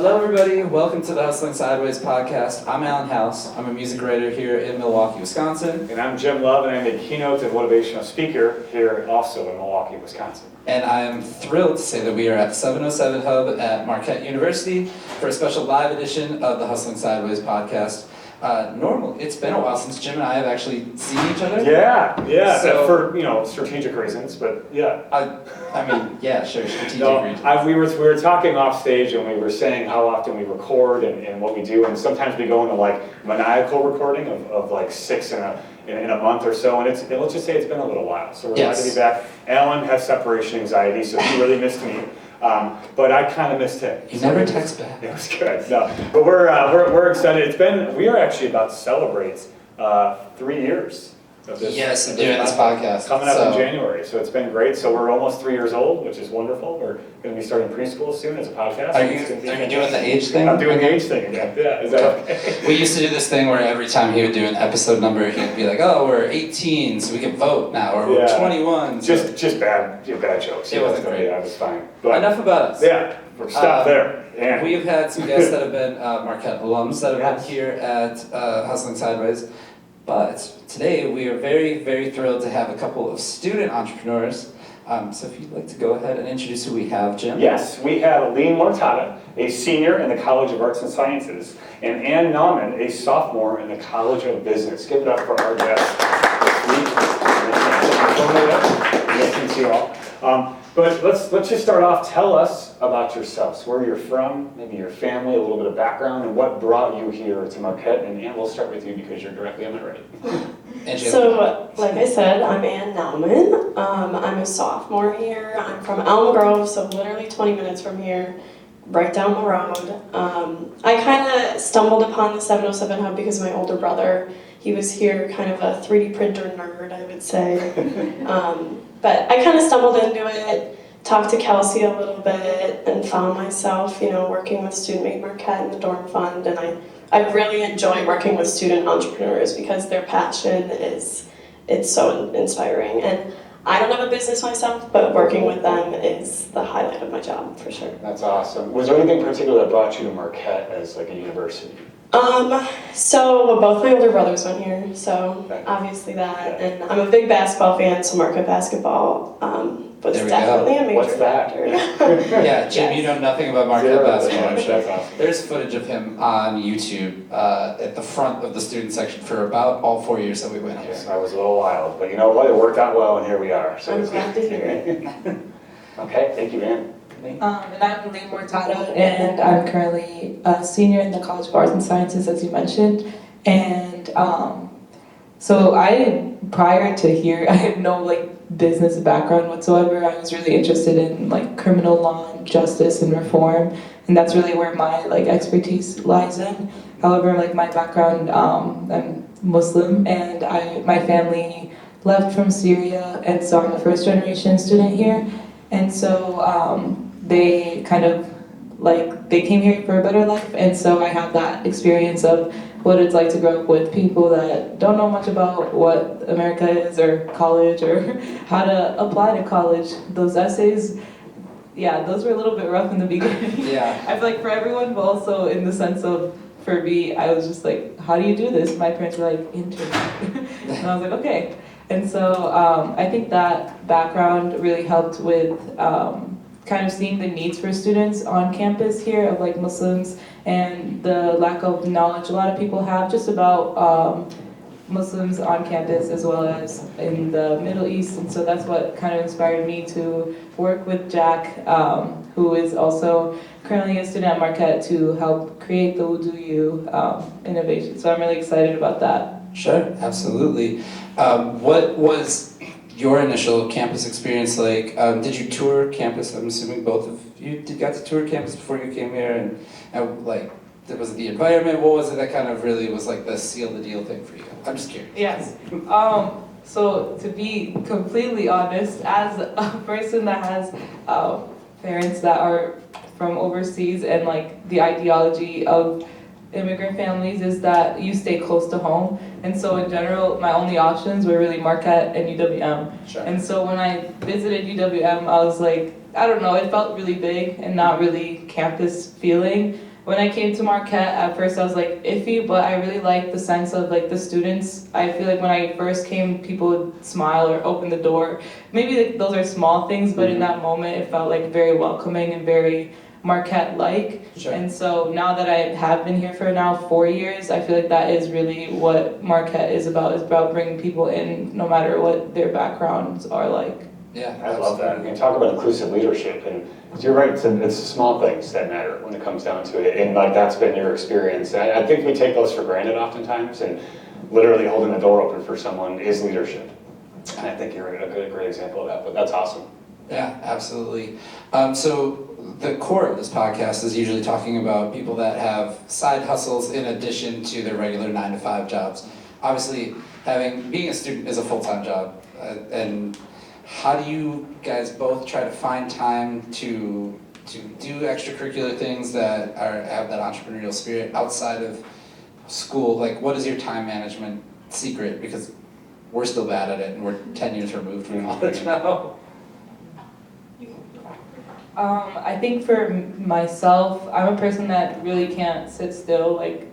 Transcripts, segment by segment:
Hello everybody, welcome to the Hustling Sideways podcast. I'm Alan Halas. I'm a music writer here in Milwaukee, Wisconsin. And I'm Jim Love, and I'm a keynote and motivational speaker here also in Milwaukee, Wisconsin. And I'm thrilled to say that we are at the 707 Hub at Marquette University for a special live edition of the Hustling Sideways podcast. It's been a while since Jim and I have actually seen each other. Yeah, So, for strategic reasons, but yeah. Sure, strategic reasons. We were talking off stage, and we were saying how often we record and what we do, and sometimes we go into like maniacal recording of like 6 in a month or so, and let's just say it's been a little while. So we're glad to be back. Alan has separation anxiety, so he really missed me. But I kind of missed him. You never text back. It was good. No, but we're excited. We are actually about to celebrate 3 years of this. Yes, of doing this podcast. Coming up in January, so it's been great. So we're almost 3 years old, which is wonderful. We're going to be starting preschool soon as a podcast. Are you doing the age thing? I'm doing the age thing again. Yeah, is that okay? We used to do this thing where every time he would do an episode number, he'd be like, "Oh, we're 18, so we can vote now," or "We're 21." So. Just bad jokes. It wasn't great. Yeah, it was fine. But enough about us. Yeah, we'll stop there. Yeah. We've had some guests that have been Marquette alums that have been here at Hustling Sideways. But today we are very, very thrilled to have a couple of student entrepreneurs. So if you'd like to go ahead and introduce who we have, Jim. Yes, we have Leen Mortada, a senior in the College of Arts and Sciences, and Anne Naumann, a sophomore in the College of Business. Give it up for our guests this week. Nice to see you all. But let's just start off. Tell us about yourselves, where you're from, maybe your family, a little bit of background, and what brought you here to Marquette. And Anne, we'll start with you because you're directly on my right. So, like I said, I'm Anne Naumann. I'm a sophomore here. I'm from Elm Grove, so literally 20 minutes from here, right down the road. I kind of stumbled upon the 707 Hub because my older brother, he was here, kind of a 3D printer nerd, I would say. But I kind of stumbled into it, talked to Kelsey a little bit, and found myself, working with Student Made Marquette in the dorm fund, and I really enjoy working with student entrepreneurs because their passion it's so inspiring. And I don't have a business myself, but working with them is the highlight of my job, for sure. That's awesome. Was there anything particular that brought you to Marquette as like a university? So both my older brothers went here, so obviously that, and I'm a big basketball fan, so Marquette basketball was definitely a major factor. Yeah, Jim, you know nothing about Marquette basketball. That's awesome. There's footage of him on YouTube at the front of the student section for about all 4 years that we went here. Yes, I was a little wild, but you know what? It worked out well, and here we are. So I'm glad to hear it. Okay, thank you, Anne. And I'm Leen Mortada, and I'm currently a senior in the College of Arts and Sciences, as you mentioned. And so prior to here, I had no business background whatsoever. I was really interested in criminal law and justice and reform, and that's really where my expertise lies in. However, my background, I'm Muslim, and my family left from Syria, and so I'm a first generation student here. And so they kind of they came here for a better life, and so I had that experience of what it's like to grow up with people that don't know much about what America is or college or how to apply to college. Those essays, those were a little bit rough in the beginning. Yeah. I feel like for everyone, but also in the sense of, for me, I was just how do you do this? My parents were intern. And I was like, okay. And so I think that background really helped with kind of seeing the needs for students on campus here of Muslims and the lack of knowledge a lot of people have just about Muslims on campus as well as in the Middle East. And so that's what kind of inspired me to work with Jack, who is also currently a student at Marquette, to help create the Wudu You innovation. So I'm really excited about that. Sure, absolutely. What was your initial campus experience like? Did you tour campus? I'm assuming both of you got to tour campus before you came here, and was it the environment? What was it that kind of really was the seal the deal thing for you? I'm just curious. Yes. So to be completely honest, as a person that has parents that are from overseas, and the ideology of immigrant families is that you stay close to home, and so in general my only options were really Marquette and UWM. Sure. And so when I visited UWM, I was I don't know, it felt really big and not really campus feeling. when I came to Marquette, at first I was like iffy, but I really liked the sense of like the students. I feel like when I first came, people would smile or open the door. Maybe like, those are small things, but in that moment it felt like very welcoming and very Marquette-like. Sure. And so now that I have been here for now 4 years, I feel like that is really what Marquette is about bringing people in no matter what their backgrounds are like. Yeah, I love that. I mean, talk about inclusive leadership, and you're right, it's the small things that matter when it comes down to it, and like that's been your experience. I think we take those for granted oftentimes, and literally holding the door open for someone is leadership. And I think you're a great example of that, but that's awesome. Yeah, absolutely. So the core of this podcast is usually talking about people that have side hustles in addition to their regular 9-to-5 jobs. Obviously, being a student is a full-time job, and how do you guys both try to find time to do extracurricular things that have that entrepreneurial spirit outside of school? Like, what is your time management secret? Because we're still bad at it, and we're 10 years removed from college now. I think for myself, I'm a person that really can't sit still. Like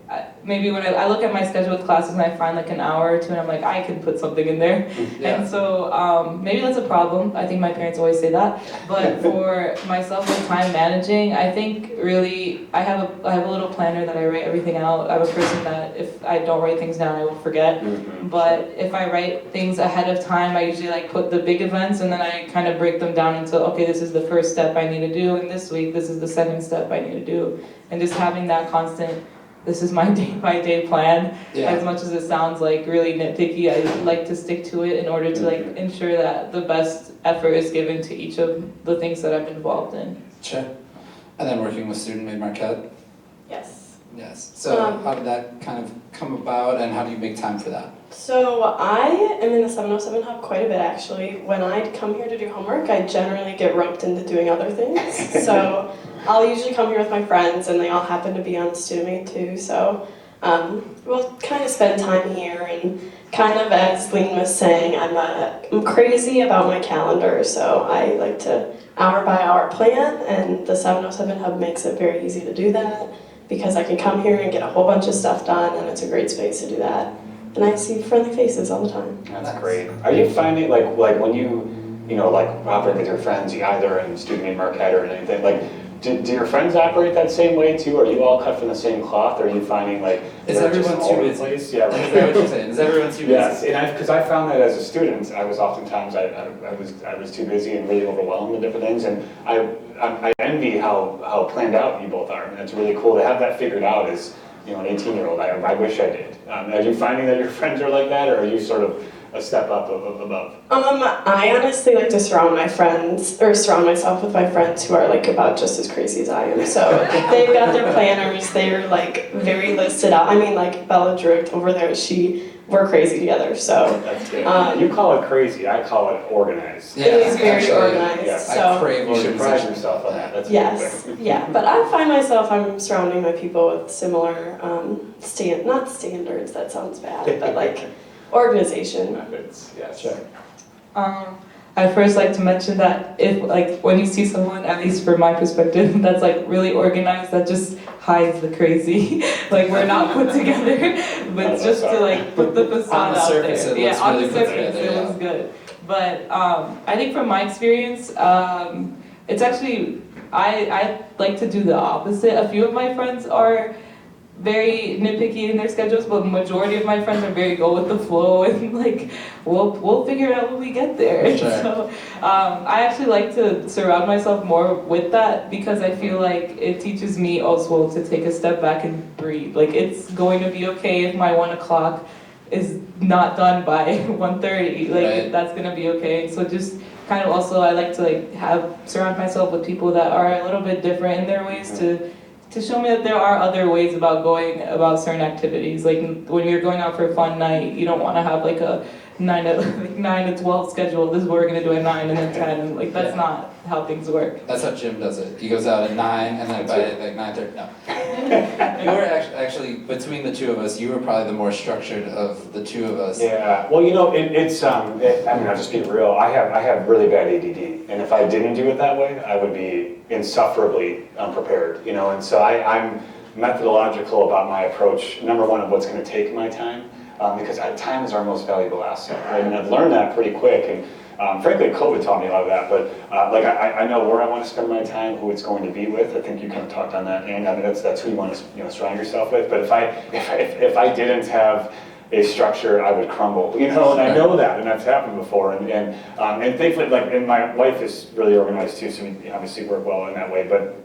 maybe when I look at my schedule with classes and I find like an hour or two and I'm like, I could put something in there. Yeah. And so maybe that's a problem. I think my parents always say that. But for myself with time managing, I think really I have a little planner that I write everything out. I'm a person that if I don't write things down, I will forget. But if I write things ahead of time, I usually like put the big events and then I kind of break them down into, okay, this is the first step I need to do, and this week this is the second step I need to do. And just having that constant, this is my day-by-day plan. Yeah. As much as it sounds like really nitpicky, I like to stick to it in order to like ensure that the best effort is given to each of the things that I'm involved in. Sure. And then working with Student Made Marquette? Yes. Yes. So how did that kind of come about, and how do you make time for that? So I am in the 707 hub quite a bit actually. When I come here to do homework, I generally get roped into doing other things. So I'll usually come here with my friends and they all happen to be on Student Made too. So we'll kind of spend time here, and kind of as Leen was saying, I'm crazy about my calendar. So I like to hour by hour plan, and the 707 hub makes it very easy to do that because I can come here and get a whole bunch of stuff done, and it's a great space to do that. And I see friendly faces all the time. That's great. Are you finding like when you know, like operate with your friends, you either in Student Made Marquette or anything, like do your friends operate that same way too? Are you all cut from the same cloth? Or are you finding like Is everyone too busy? Place? Yeah. Is that what you're saying? Is everyone too busy? Yes, and because I found that as a student, I was oftentimes I was too busy and really overwhelmed with different things, and I envy how planned out you both are, and it's really cool to have that figured out as, you know, an 18-year-old. I wish I did. Are you finding that your friends are like that, or are you sort of a step up above? I honestly like to surround myself with my friends who are like about just as crazy as I am. So they've got their planners, they're like very listed out. I mean, like Bella Druitt over there, we're crazy together, so. That's good. You call it crazy, I call it organized. Yeah, It is very actually, organized, yes. so. I crave You should pride organization. yourself on that. That's Yes, good. yeah, but I find myself, I'm surrounding my people with similar, not standards, that sounds bad, but like organization. Methods, yes. Sure. I first like to mention that if like when you see someone, at least from my perspective, that's like really organized, that just hides the crazy. Like we're not put together, but just to like put the facade On the out surface, there. it Yeah, looks on really the put surface together, it yeah. looks good. But I think from my experience, it's actually I like to do the opposite. A few of my friends are very nitpicky in their schedules, but the majority of my friends are very go with the flow, and like we'll figure it out when we get there. Sure. So I actually like to surround myself more with that because I feel like it teaches me also to take a step back and breathe. Like it's going to be okay if my 1 o'clock is not done by 1:30. Like Right. that's gonna be okay. So just kind of also I like to like surround myself with people that are a little bit different in their ways to show me that there are other ways about going about certain activities. Like when you're going out for a fun night, you don't want to have like a 9 to 12 schedule. This is what we're gonna do at 9 and then 10. Like that's Yeah. not how things work. That's how Jim does it. He goes out at 9 and then by like 9:30. No. You were actually between the two of us. You were probably the more structured of the two of us. Yeah, well, you know, I mean, I'll just be real. I have really bad ADD, and if I didn't do it that way, I would be insufferably unprepared, you know. And so methodological about my approach. Number one, of what's going to take my time, because time is our most valuable asset, right? And I've learned that pretty quick. And frankly, COVID taught me a lot of that, but I know where I want to spend my time, who it's going to be with. I think you kind of talked on that, and I mean, that's who you want to surround yourself with. But if I didn't have a structure, I would crumble, and I know that, and that's happened before. And thankfully, and my wife is really organized too, so we obviously work well in that way. But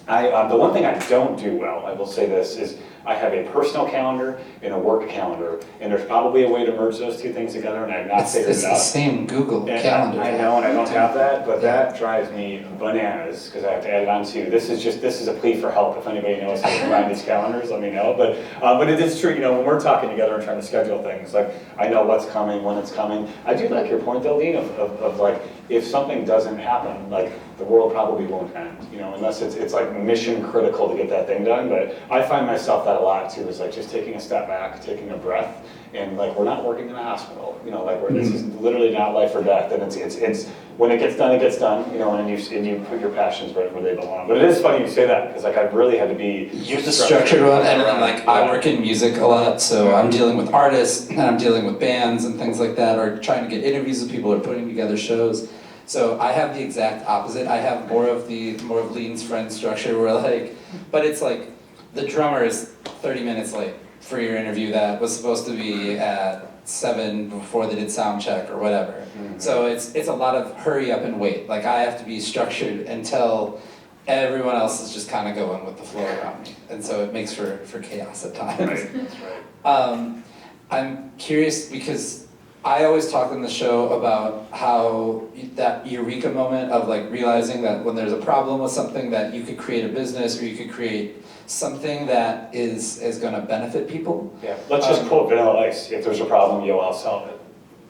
the one thing I don't do well, I will say this, is I have a personal calendar and a work calendar, and there's probably a way to merge those two things together, and I've not figured it out. It's the same Google calendar. I know, and I don't have that, but that drives me bananas, because I have to add it on to, this is a plea for help. If anybody knows how to combine these calendars, let me know. But it is true, when we're talking together and trying to schedule things, like, I know what's coming, when it's coming. I do like your point though, Leen, of like, if something doesn't happen, like, the world probably won't end, unless it's like mission critical to get that thing done. But I find myself that a lot too, is like just taking a step back, taking a breath, and like, we're not working in a hospital, like, this is literally not life or death, and it's when it gets done, it gets done, and you put your passions right where they belong. But it is funny you say that, because like, I've really had to be You're the structured one, and like, I work in music a lot, so I'm dealing with artists, and I'm dealing with bands and things like that, or trying to get interviews with people, or putting together shows. So I have the exact opposite. I have more of Leen's friend structure, where like, but it's like, the drummer is 30 minutes late for your interview that was supposed to be at 7 before they did sound check or whatever. Mm-hmm. So it's a lot of hurry up and wait. Like, I have to be structured until everyone else is just kind of going with the flow around me. And so it makes for chaos at times. Right. That's right. I'm curious, because I always talk on the show about how that eureka moment of like realizing that when there's a problem with something, that you could create a business, or you could create something that is going to benefit people. Yeah, let's just quote Vanilla Ice. If there's a problem, I'll solve it.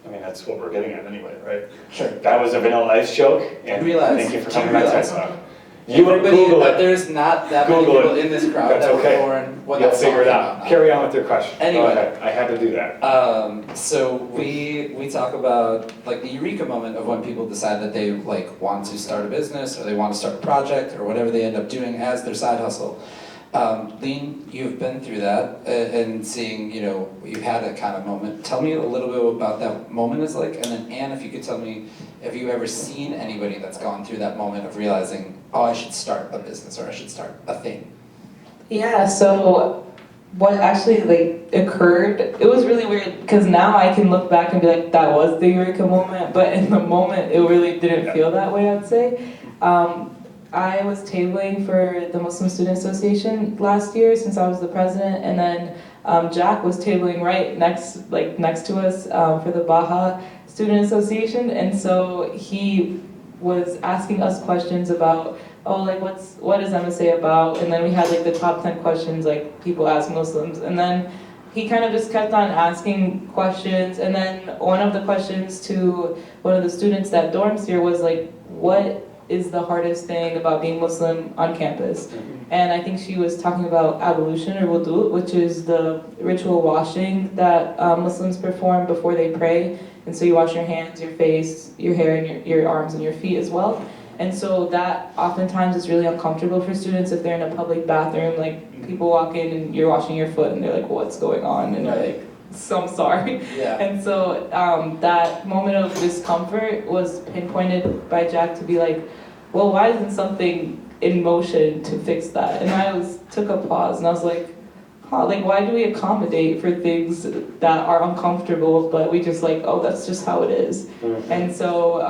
I mean, that's what we're getting at anyway, right? Sure. That was a Vanilla Ice joke, and thank you for coming back to that. Google it. There's not that many people in this crowd That's that okay. were born when You'll that figure it song out. came out. Carry on with your question. Anyway. Go ahead. I had to do that. So we talk about like the eureka moment of when people decide that they like want to start a business, or they want to start a project, or whatever they end up doing as their side hustle. Leen, you've been through that and seeing, you've had a kind of moment. Tell me a little bit about that moment is like, and then Anne, if you could tell me, have you ever seen anybody that's gone through that moment of realizing, oh, I should start a business, or I should start a thing? Yeah, so what actually like occurred, it was really weird, because now I can look back and be like, that was the eureka moment, but in the moment it really didn't feel that way, I'd say. I was tabling for the Muslim Student Association last year, since I was the president, and then Jack was tabling right next to us for the Baha Student Association, and so he was asking us questions about, what is MSA about, and then we had like the top 10 questions like people ask Muslims, and then he kind of just kept on asking questions, and then one of the questions to one of the students that dorms here was like, what is the hardest thing about being Muslim on campus? And I think she was talking about ablution, or wudu, which is the ritual washing that Muslims perform before they pray. And so you wash your hands, your face, your hair, and your arms and your feet as well. And so that oftentimes is really uncomfortable for students if they're in a public bathroom. Like, people walk in and you're washing your foot and they're like, what's going on? And they're like, so I'm sorry. Yeah. And so that moment of discomfort was pinpointed by Jack to be like, well, why isn't something in motion to fix that? And I took a pause and I was like, why do we accommodate for things that are uncomfortable, but we just like, oh, that's just how it is. Mm-hmm. And so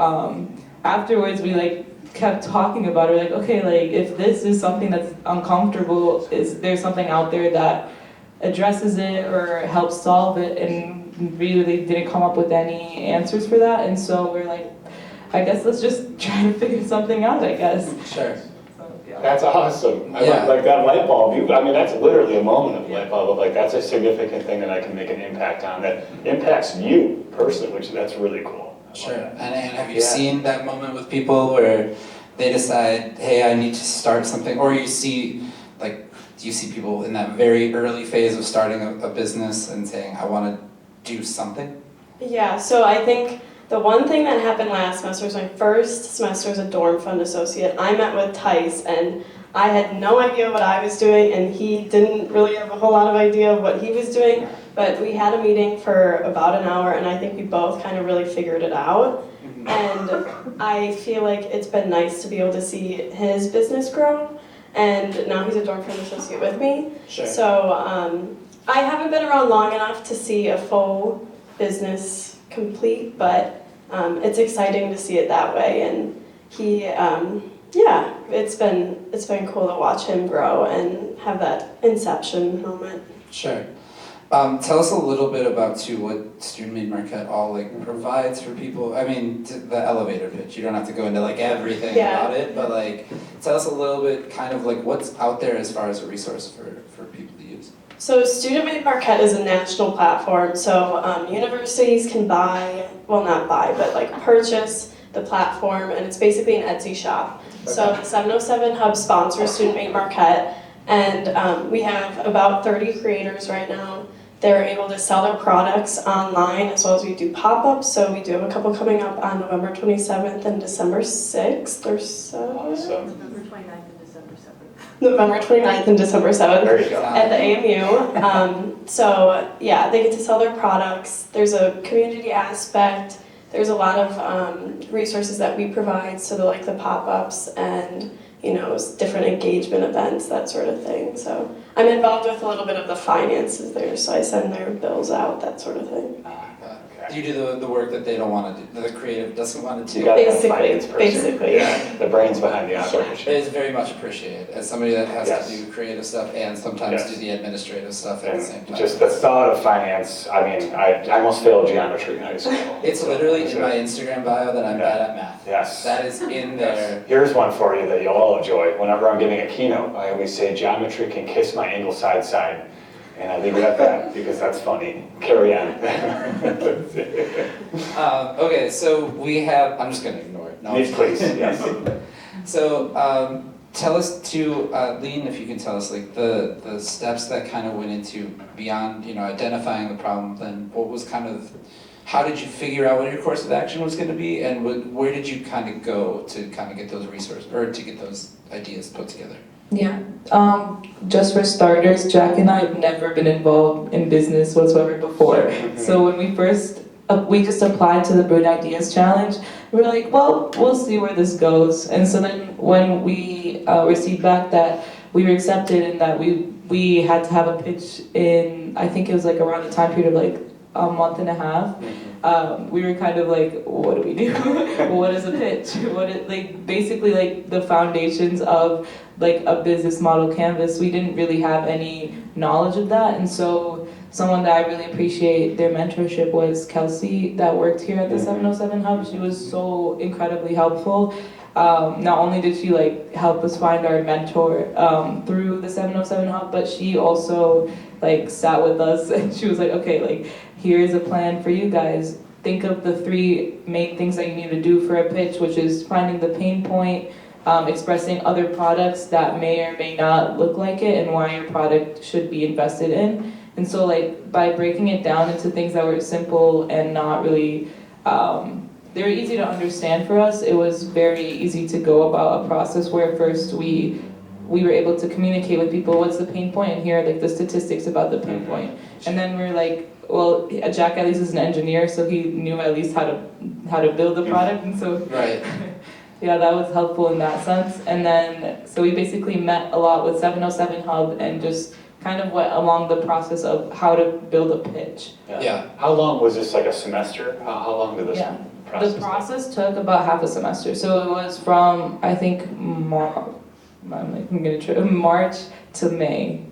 afterwards we kept talking about it, okay, if this is something that's uncomfortable, is there something out there that addresses it or helps solve it? And we really didn't come up with any answers for that, and so we're like, I guess let's just try to figure something out, I guess. Sure. So, yeah. That's awesome. I Yeah. like that light bulb. That's literally a moment of light bulb of that's a significant thing that I can make an impact on, that impacts you personally, which that's really cool. Sure. And have you seen that moment with people where they decide, hey, I need to start something, or do you see people in that very early phase of starting a business and saying, I want to do something? Yeah, so I think The one thing that happened last semester was my first semester as a dorm fund associate. I met with Tice, and I had no idea what I was doing, and he didn't really have a whole lot of idea of what he was doing, but we had a meeting for about an hour, and I think we both kind of really figured it out. And I feel like it's been nice to be able to see his business grow, and now he's a dorm fund associate with me. Sure. So I haven't been around long enough to see a full business complete, but it's exciting to see it that way. And he, yeah, it's been cool to watch him grow and have that inception moment. Sure. Tell us a little bit about too what Student Made Marquette all like provides for people. I mean, the elevator pitch. You don't have to go into like everything about it, but like tell us a little bit, kind of like what's out there as far as a resource for people to use. So Student Made Marquette is a national platform, so universities can buy, well not buy, but like purchase the platform, and it's basically an Etsy shop. Okay. So the 707 Hub sponsors Student Made Marquette, and we have about 30 creators right now. They're able to sell their products online as well as we do pop-ups, so we do have a couple coming up on November 27th and December 6th or 7th. Awesome. November 29th and December 7th. November 29th and December 7th. There you go. At the AMU. So yeah, they get to sell their products. There's a community aspect. There's a lot of resources that we provide, so like the pop-ups and different engagement events, that sort of thing. So I'm involved with a little bit of the finances there, so I send their bills out, that sort of thing. You do the work that they don't want to do, the creative doesn't want to do. You got that finance person. Basically. Yeah, the brains behind the operation. It is very much appreciated as somebody that has Yes. to do creative stuff and sometimes Yes. do the administrative stuff at the same And time. just the thought of finance, I mean, I almost failed geometry in high school. It's literally in my Instagram bio that I'm bad at math. Yes. That is in there. Here's one for you that you'll all enjoy. Whenever I'm giving a keynote, I always say geometry can kiss my Ingleside side. And I leave it at that because that's funny. Carry on. Okay, so we have, I'm just going to ignore it. No, Yes, please, yes. So tell us to, Leen, if you can tell us like the steps that kind of went into beyond, identifying the problem, then what was kind of, how did you figure out what your course of action was going to be, and where did you kind of go to kind of get those resources, or to get those ideas put together? Yeah. Just for starters, Jack and I have never been involved in business whatsoever before. So when we just applied to the Brilliant Ideas Challenge, we were like, well, we'll see where this goes. And so then when we received back that we were accepted and that we had to have a pitch in, I think it was like around a time period of like a month and a half, we were kind of like, what do we do? What is a pitch? Basically like the foundations of like a business model canvas. We didn't really have any knowledge of that, and so someone that I really appreciate their mentorship was Kelsey that worked here at the 707 Hub. She was so incredibly helpful. Not only did she like help us find our mentor through the 707 Hub, but she also like sat with us and she was like, okay, like here's a plan for you guys. Think of the 3 main things that you need to do for a pitch, which is finding the pain point, expressing other products that may or may not look like it and why your product should be invested in. And so like by breaking it down into things that were simple and not really, they were easy to understand for us, it was very easy to go about a process where first we were able to communicate with people what's the pain point and here are like the statistics about the pain point. And then we're like, well, Jack at least is an engineer, so he knew at least how to build the product, and so Right. yeah, that was helpful in that sense. And then so we basically met a lot with 707 Hub and just kind of went along the process of how to build a pitch. Yeah. How long was this, like a semester? How long did this process The process took about half a semester. So it was from, I think, March to May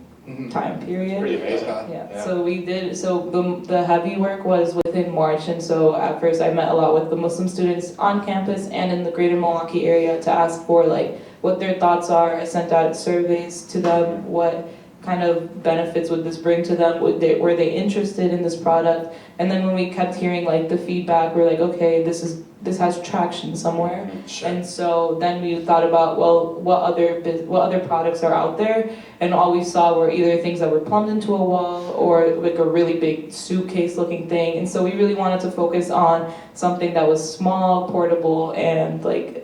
time period. Pretty amazing. Yeah, so we did, so the heavy work was within March, and so at first I met a lot with the Muslim students on campus and in the greater Milwaukee area to ask for like what their thoughts are. I sent out surveys to them, what kind of benefits would this bring to them, were they interested in this product? And then when we kept hearing like the feedback, we're like, okay, this is this has traction somewhere. Sure. And so then we thought about, well, what other products are out there? And all we saw were either things that were plumbed into a wall or like a really big suitcase looking thing. And so we really wanted to focus on something that was small, portable, and like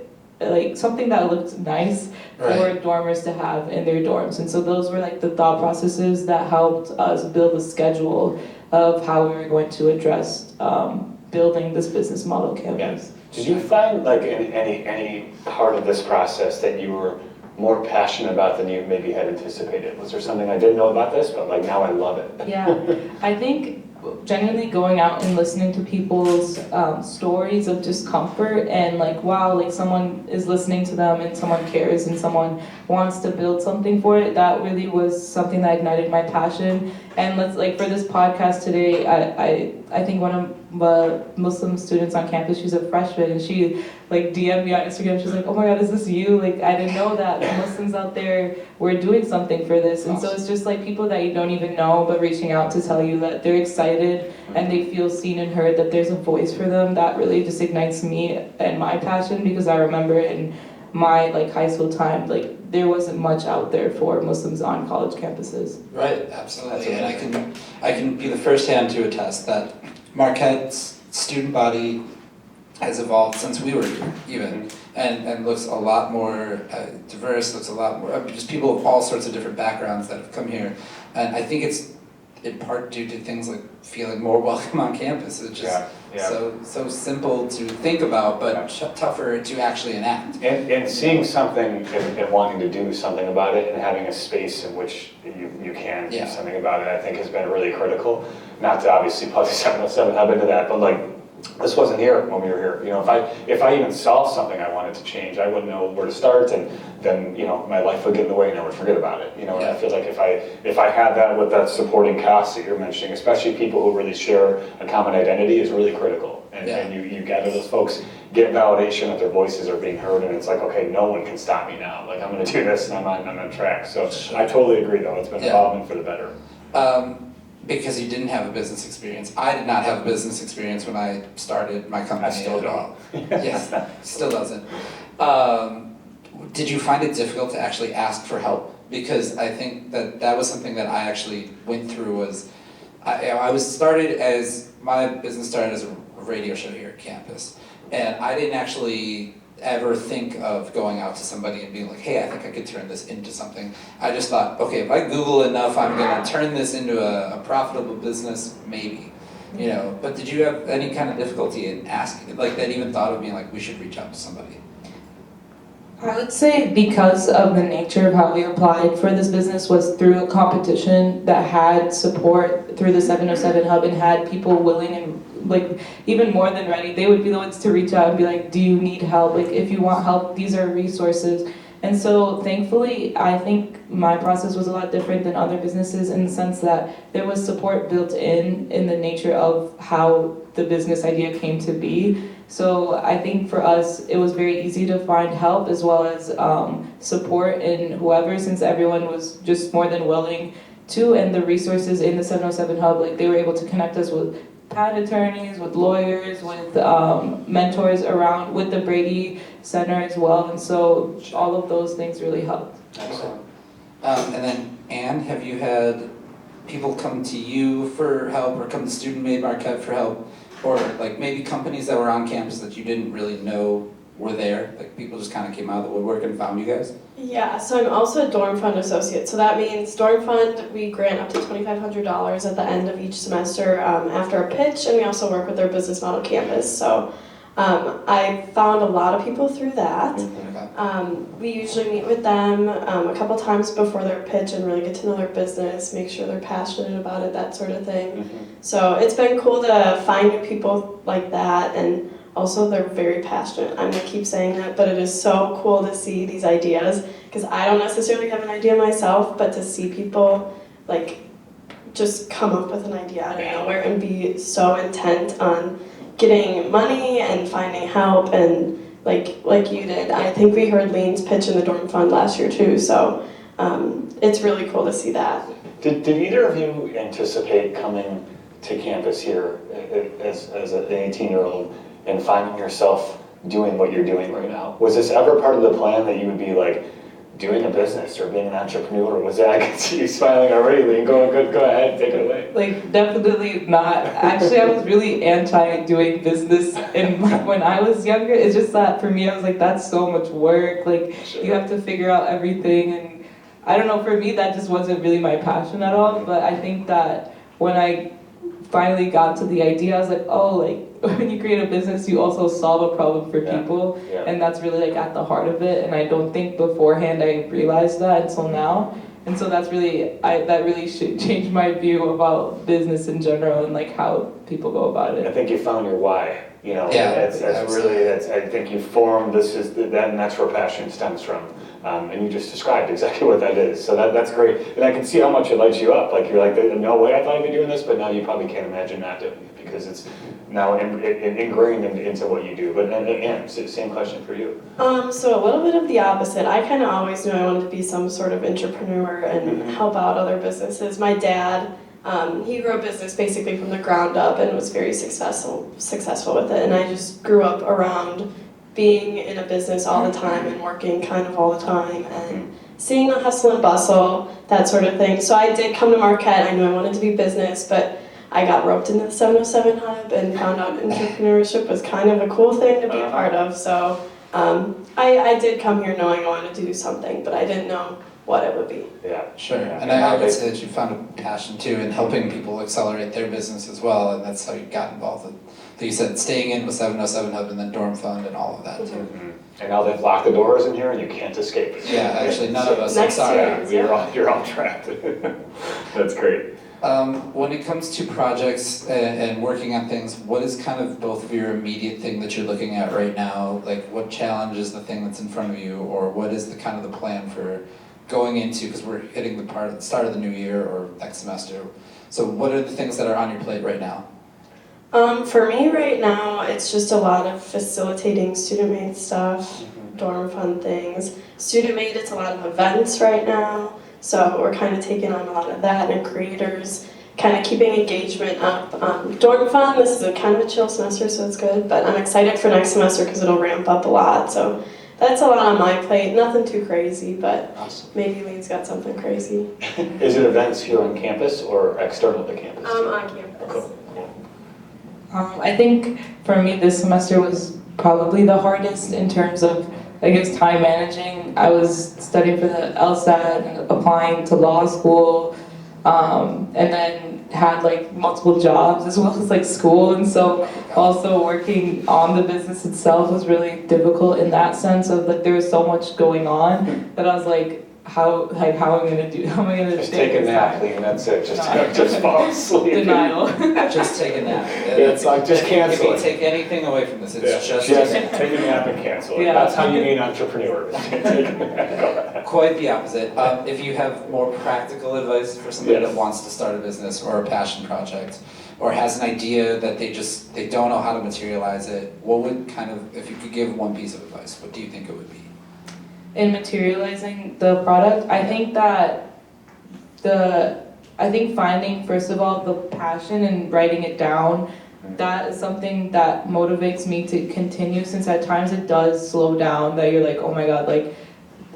something that looked nice Right. for dormers to have in their dorms. And so those were like the thought processes that helped us build a schedule of how we were going to address building this business model campus. Did you find like in any part of this process that you were more passionate about than you maybe had anticipated? Was there something I didn't know about this, but like now I love it? Yeah, I think genuinely going out and listening to people's stories of discomfort and like, wow, like someone is listening to them and someone cares and someone wants to build something for it, that really was something that ignited my passion. And let's like for this podcast today, I think one of the Muslim students on campus, she's a freshman, and she like DM'd me on Instagram. She's like, "Oh my God, is this you? Like, I didn't know that the Muslims out there were doing something for this." And so it's just like people that you don't even know, but reaching out to tell you that they're excited and they feel seen and heard, that there's a voice for them. That really just ignites me and my passion, because I remember in my like high school time, like there wasn't much out there for Muslims on college campuses. Right, absolutely, and I can be the first hand to attest that Marquette's student body has evolved since we were here, even, and looks a lot more diverse. Looks a lot more just people of all sorts of different backgrounds that have come here, and I think it's in part due to things like feeling more welcome on campus. It's just so simple to think about, but tougher to actually enact. And seeing something and wanting to do something about it and having a space in which you can do something about it, I think has been really critical. Not to obviously plug the 707 Hub into that, but like, this wasn't here when we were here. You know, if I even saw something I wanted to change, I wouldn't know where to start, and then my life would get in the way and I would forget about it. And I feel like if I had that with that supporting cast that you're mentioning, especially people who really share a common identity, is really critical. And you gather those folks, get validation that their voices are being heard, and it's like, okay, no one can stop me now. Like, I'm going to do this, and I'm on track. So I totally agree, though. It's been evolving for the better. Because you didn't have a business experience. I did not have a business experience when I started my company. I still at don't. all. Yes, still doesn't. Did you find it difficult to actually ask for help? Because I think that was something that I actually went through. Was my business started as a radio show here at campus, and I didn't actually ever think of going out to somebody and being like, hey, I think I could turn this into something. I just thought, okay, if I Google enough, I'm gonna turn this into a profitable business, maybe. But did you have any kind of difficulty in asking, like that even thought of being like, we should reach out to somebody? I would say because of the nature of how we applied for this business was through a competition that had support through the 707 Hub and had people willing and like even more than ready. They would be the ones to reach out and be like, do you need help? Like if you want help, these are resources. And so thankfully, I think my process was a lot different than other businesses in the sense that there was support built in the nature of how the business idea came to be. So I think for us, it was very easy to find help as well as support in whoever, since everyone was just more than willing to, and the resources in the 707 Hub, like they were able to connect us with patent attorneys, with lawyers, with mentors around, with the Brady Center as well, and so all of those things really helped. Excellent. And then Anne, have you had people come to you for help or come to Student Made Marquette for help? Or like maybe companies that were on campus that you didn't really know were there? Like people just kind of came out of the woodwork and found you guys? Yeah, so I'm also a dorm fund associate. So that means dorm fund, we grant up to $2,500 at the end of each semester after a pitch, and we also work with their business model campus. So I found a lot of people through that. We usually meet with them a couple times before their pitch and really get to know their business, make sure they're passionate about it, that sort of thing. So it's been cool to find new people like that, and also they're very passionate. I'm gonna keep saying that, but it is so cool to see these ideas, because I don't necessarily have an idea myself, but to see people like just come up with an idea out of nowhere and be so intent on getting money and finding help, and like you did. I think we heard Leen's pitch in the dorm fund last year too, so it's really cool to see that. Did either of you anticipate coming to campus here as an 18-year-old and finding yourself doing what you're doing right now. Was this ever part of the plan that you would be like doing a business or being an entrepreneur? Or was that, I can see you smiling already, Leen, go ahead, take it away. Like, definitely not. Actually, I was really anti doing business when I was younger. It's just that for me, I was like, that's so much work. Like, Sure. you have to figure out everything. And I don't know, for me, that just wasn't really my passion at all. But I think that when I finally got to the idea, I was like, oh, like, when you create a business, you also solve a problem for people. Yeah. And that's really like at the heart of it. And I don't think beforehand I realized that until now. And so that's really, that really should change my view about business in general and like how people go about I it. think you found your why, you know, Yeah, that's absolutely. really, I think you formed, and that's where passion stems from. And you just described exactly what that is, so that's great. And I can see how much it lights you up, like you're like, no way I thought I'd be doing this, but now you probably can't imagine not doing it because it's now ingrained into what you do. But Anne, same question for you. So a little bit of the opposite. I kind of always knew I wanted to be some sort of entrepreneur and help out other businesses. My dad, he grew a business basically from the ground up and was very successful with it. And I just grew up around being in a business all the time and working kind of all the time and seeing the hustle and bustle, that sort of thing. So I did come to Marquette. I knew I wanted to be business, but I got roped into the 707 Hub and found out entrepreneurship was kind of a cool thing to be a part of. So I did come here knowing I wanted to do something, but I didn't know what it would be. Yeah. Sure, Yeah. and I would say that you found a passion too in helping people accelerate their business as well, and that's how you got involved with, like you said, staying in with 707 Hub and then Dorm Fund and all of that too. And now they've locked the doors in here and you can't escape. Yeah, actually none of us, I'm Next sorry. year. You're all trapped. That's great. When it comes to projects and working on things, what is kind of both of your immediate thing that you're looking at right now? Like what challenge is the thing that's in front of you, or what is the kind of the plan for going into, because we're hitting the start of the new year or next semester. So what are the things that are on your plate right now? For me right now, it's just a lot of facilitating student made stuff, dorm fund things. Student made, it's a lot of events right now, so we're kind of taking on a lot of that, and creators, kind of keeping engagement up. Dorm fund, this is a kind of a chill semester, so it's good, but I'm excited for next semester because it'll ramp up a lot, so that's a lot on my plate. Nothing too crazy, but Awesome. maybe Lee's got something crazy. Is it events here on campus or external to campus? On campus. Cool. I think for me this semester was probably the hardest in terms of, I guess, time managing. I was studying for the LSAT and applying to law school, and then had like multiple jobs as well as like school, and so also working on the business itself was really difficult in that sense of like there was so much going on that I was like, how am I gonna Just take a nap, Leen, that's it. Just fall asleep. Denial. Just take a nap. It's like, just cancel If you it. take anything away from this, it's Yeah, just take a nap and cancel it. Yeah. That's how you be an entrepreneur. Take a nap. quite the opposite. If you have more practical advice for somebody Yes. that wants to start a business or a passion project, or has an idea that they don't know how to materialize it, what would kind of, if you could give one piece of advice, what do you think it would be? In materializing the product, I think that finding, first of all, the passion and writing it down, that is something that motivates me to continue, since at times it does slow down, that you're like, oh my god, like,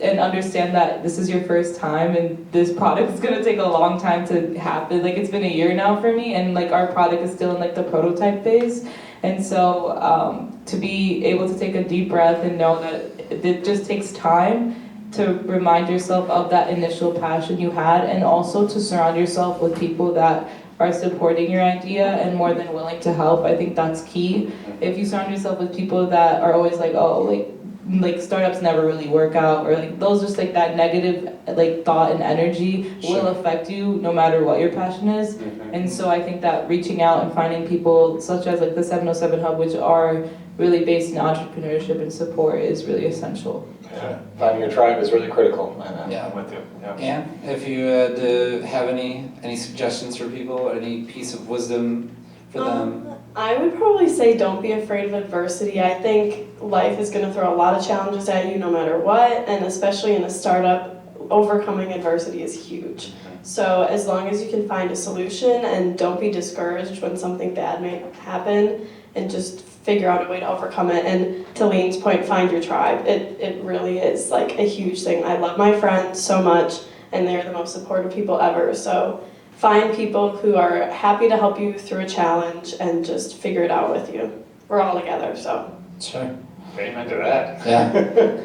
and understand that this is your first time and this product is gonna take a long time to happen. Like, it's been a year now for me, and like our product is still in like the prototype phase. And so to be able to take a deep breath and know that it just takes time to remind yourself of that initial passion you had, and also to surround yourself with people that are supporting your idea and more than willing to help. I think that's key. If you surround yourself with people that are always like, oh, like startups never really work out, or like those just like that negative like thought and energy will affect you no matter what your passion is. And so I think that reaching out and finding people such as like the 707 Hub, which are really based in entrepreneurship and support, is really essential. Yeah. Finding your tribe is really critical. Yeah. I'm with you. Yeah. Anne, if you had to have any suggestions for people, or any piece of wisdom for them? I would probably say don't be afraid of adversity. I think life is going to throw a lot of challenges at you no matter what, and especially in a startup, overcoming adversity is huge. So as long as you can find a solution and don't be discouraged when something bad may happen, and just figure out a way to overcome it. And to Lean's point, find your tribe. It really is like a huge thing. I love my friends so much, and they're the most supportive people ever. So find people who are happy to help you through a challenge and just figure it out with you. We're all together, so. Sure. Amen to that. Yeah.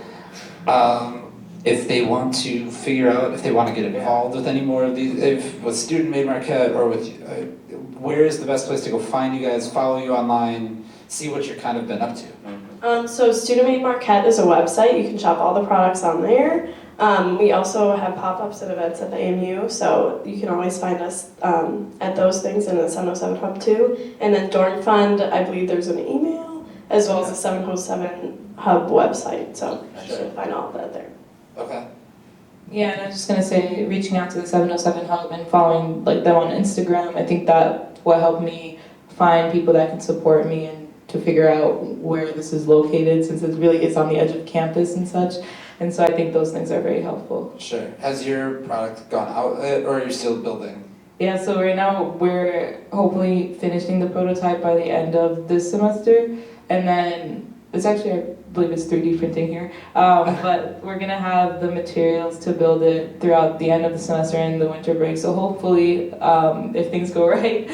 If they want to figure out, if they want to get involved with any more of these, if with Student Made Marquette or with, where is the best place to go find you guys, follow you online, see what you're kind of been up to? So Student Made Marquette is a website. You can shop all the products on there. We also have pop-ups and events at the AMU, so you can always find us at those things in the 707 Hub too. And then Dorm Fund, I believe there's an email, as well as the 707 Hub website, so you should find all of that there. Okay. Yeah, and I was just gonna say, reaching out to the 707 Hub and following like them on Instagram, I think that will help me find people that can support me and to figure out where this is located, since it really is on the edge of campus and such. And so I think those things are very helpful. Sure. Has your product gone out, or are you still building? Yeah, so right now we're hopefully finishing the prototype by the end of this semester, and then it's actually, I believe it's 3D printing here, but we're gonna have the materials to build it throughout the end of the semester and the winter break. So hopefully, if things go right,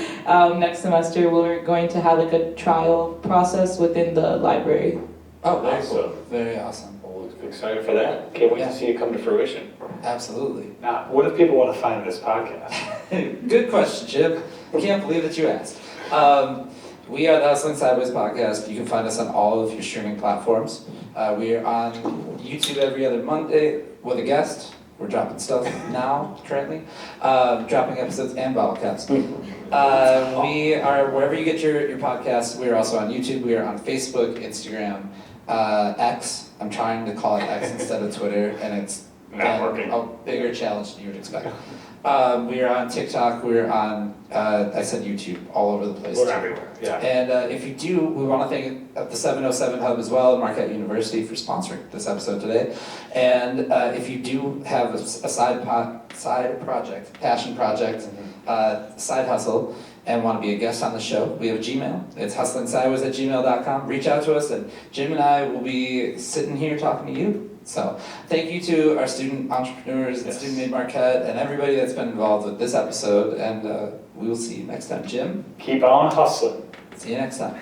next semester we're going to have like a trial process within the library. Oh, very cool. Awesome. Very awesome. Well, excited for that. Can't wait to see it come to fruition. Absolutely. Now, what if people want to find this podcast? Good question, Chip. I can't believe that you asked. We are the Hustling Sideways podcast. You can find us on all of your streaming platforms. We are on YouTube every other Monday with a guest. We're dropping stuff now, currently. Dropping episodes and bottlecasts. We are wherever you get your podcasts. We are also on YouTube. We are on Facebook, Instagram, X. I'm trying to call it X instead of Twitter, and it's Not working. a bigger challenge than you would expect. We are on TikTok. We're on, I said YouTube, all over the place. We're everywhere, yeah. And if you do, we want to thank the 707 Hub as well, Marquette University, for sponsoring this episode today. And if you do have a side project, passion project, side hustle, and want to be a guest on the show, we have a Gmail. It's hustlingsideways@gmail.com. Reach out to us, and Jim and I will be sitting here talking to you. So thank you to our student entrepreneurs and Student Made Marquette and everybody that's been involved with this episode. And we will see you next time. Jim, Keep on hustling. see you next time.